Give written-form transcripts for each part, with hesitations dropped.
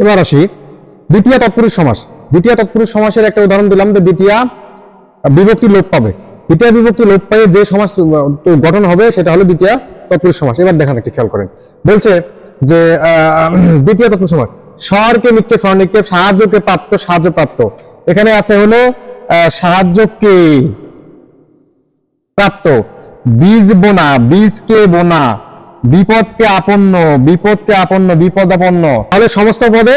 এবার আসি দ্বিতীয় তৎপুরুষ সমাস। দ্বিতীয় তৎপুরুষ সমাসের একটা উদাহরণ দিলাম যে দ্বিতীয় বিভক্তি লোপ পাবে। দ্বিতীয় বিভক্তি লোপ পেয়ে যে সমাস গঠন হবে সেটা হলো দ্বিতীয় তৎপুরুষ সমাস। এবার দেখেন একটু খেয়াল করেন, বলছে যে দ্বিতীয় তৎপুরুষ সমাস স্বরকে নিক্ষেপ স্বরনিক্ষেপ, সাহায্যকে প্রাপ্ত সাহায্য প্রাপ্ত। এখানে আছে হলো সাহায্যকে প্রাপ্ত, বীজ বোনা বীজকে বোনা, বিপদকে আপন্ন বিপদকে আপন্ন বিপদ আপন্ন। তাহলে সমস্ত পদে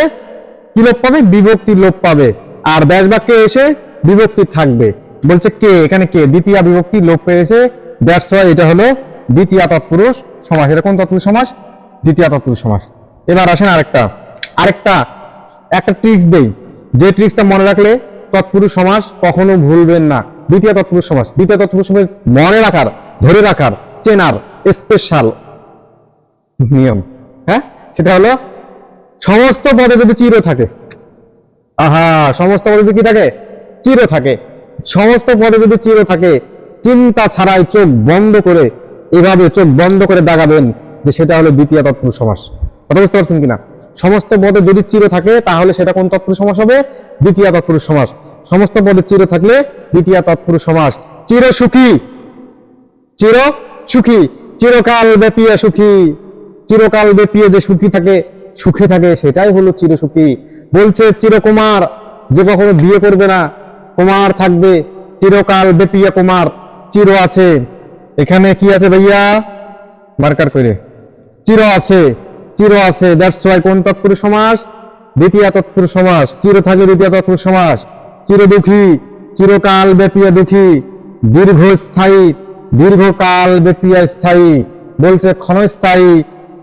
কি লোপ পাবে? বিভক্তি লোপ পাবে। আর ব্যাস বাক্যে এসে বিভক্তি থাকবে। বলছে কে, এখানে কে দ্বিতীয় বিভক্তি লোপ পেয়েছে, দ্যাটস ওয়াই এটা হলো দ্বিতীয় তৎপুরুষ সমাস। এটা কোন তৎপুরুষ সমাস? দ্বিতীয় তৎপুরুষ সমাস। এবার আসেন একটা ট্রিক্স দেই, যে ট্রিক্সটা মনে রাখলে তৎপুরুষ সমাস কখনো ভুলবেন না। দ্বিতীয় তৎপুরুষ সমাস, দ্বিতীয় তৎপুরুষ সমাস মনে রাখার, ধরে রাখার, চেনার স্পেশাল নিয়ম, হ্যাঁ, সেটা হলো সমস্ত পদে যদি চির থাকে, সমস্ত পদে যদি কি থাকে? চির থাকে। সমস্ত পদে যদি চির থাকে, চিন্তা ছাড়াই চোখ বন্ধ করে এভাবে চোখ বন্ধ করে দাগাবেন যে সেটা হলো দ্বিতীয় তৎপুরুষ সমাস। কথা বুঝতে পারছেন কিনা? সমস্ত পদে যদি চির থাকে তাহলে সেটা কোন তৎপুরুষ সমাস হবে? দ্বিতীয় তৎপুরুষ সমাস। সমস্ত পদে চির থাকলে দ্বিতীয় তৎপুরুষ সমাস। চির সুখী, চির সুখী, চিরকাল ব্যাপিয়ে সুখী, চিরকাল ব্যাপিয়ে যে সুখী থাকে, সুখে থাকে, সেটাই হলো চির সুখী। বলছে চিরকুমার, যে কখনো বিয়ে করবে না, কুমার থাকবে, চিরকাল ব্যাপিয়ে কুমার, চির আছে। এখানে কি আছে ভাইয়া? মার্কার করে চির আছে, চির আছে। দ্যাটস ওয়াই কোন তৎপুরুষ সমাস? দ্বিতীয় তৎপুরুষ সমাস। চির থাকে দ্বিতীয় তৎপুরুষ সমাস। চির দুঃখী, চিরকাল ব্যাপিয়ে দুঃখী, দীর্ঘস্থায়ী, দীর্ঘকাল ব্যাপিয়ে স্থায়ী। বলছে ক্ষণস্থায়ী,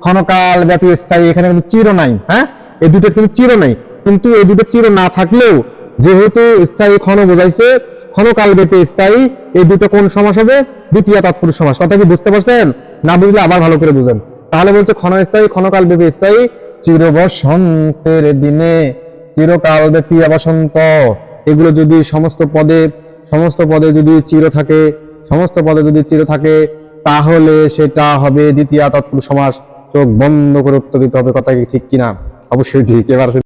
ক্ষণকাল ব্যাপী স্থায়ী। এখানে কিন্তু চির নাই, হ্যাঁ, এই দুটো কিন্তু চির নাই। কিন্তু এই দুটো চির না থাকলেও যেহেতু স্থায়ী ক্ষণ বোঝাইছে, ক্ষণকাল ব্যাপী স্থায়ী, এই দুটো কোন সমাস হবে? দ্বিতীয় তৎপুরুষ সমাস। কথা কি বুঝতে পারছেন? না বুঝলে আবার ভালো করে বুঝেন। তাহলে বলছে ক্ষণস্থায়ী, ক্ষণকাল ব্যাপী স্থায়ী, চির বসন্তের দিনে, চিরকাল ব্যাপী বসন্ত। এগুলো যদি সমস্ত পদে যদি চির থাকে, সমস্ত পদে যদি চির থাকে, তাহলে সেটা হবে দ্বিতীয় তৎপুরুষ সমাস। চোখ বন্ধ করে উত্তর দিতে হবে। কথা কি ঠিক কিনা? অবশ্যই ঠিক। এবার